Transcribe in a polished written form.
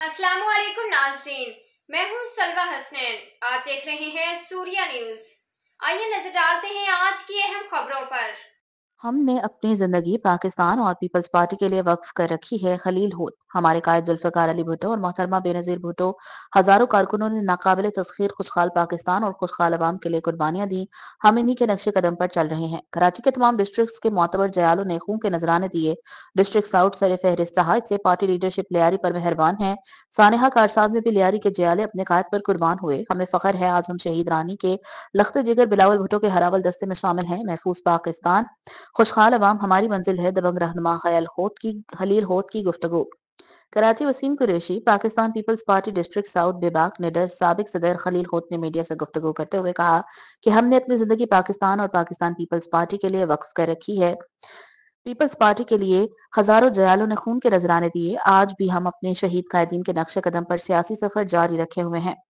अस्सलाम वालेकुम नाज़रीन, मैं हूँ सलवा हसनैन। आप देख रहे हैं सूर्या न्यूज़। आइए नजर डालते हैं आज की अहम खबरों पर। हमने अपनी जिंदगी पाकिस्तान और पीपल्स पार्टी के लिए वक्फ कर रखी है। खलील होत हमारे कायद जुल्फकार अली भुट्टो और मोहतरमा बेनजीर भुट्टो हजारों कारकुनों ने नाकाबिले तस्खीर खुशहाल पाकिस्तान और खुशहाल अवाम के लिए कुर्बानियां दी। हम इन्हीं के नक्शे कदम पर चल रहे हैं। कराची के तमाम डिस्ट्रिक्ट के मोतबर जयालों ने खून के नजराने दिए। डिस्ट्रिक्ट साउथ सर फहरिस्त रहा, इससे पार्टी लीडरशिप लियारी पर मेहरबान है। सानेहा कारसाज में भी लियारी के जयाले अपने कायद पर कुर्बान हुए। हमें फख्र है आज हम शहीद रानी के लख्त जिगर बिलावल भुट्टो के हरावल दस्ते में शामिल हैं। महफूज पाकिस्तान खुशहाल अवाम हमारी मंजिल है। दबंग रहनुमा खलील होत की गुफ्तगू। Karachi Waseem Qureshi Pakistan Peoples Party district south बेबाक निडर साबिक सदर खलील होत ने मीडिया से गुफ्तगू करते हुए कहा कि हमने अपनी जिंदगी पाकिस्तान और पाकिस्तान पीपल्स पार्टी के लिए वक्फ कर रखी है। पीपल्स पार्टी के लिए हजारों जयालों ने खून के नजराने दिए। आज भी हम अपने शहीद कायदीन के नक्शे कदम पर सियासी सफर जारी रखे हुए हैं।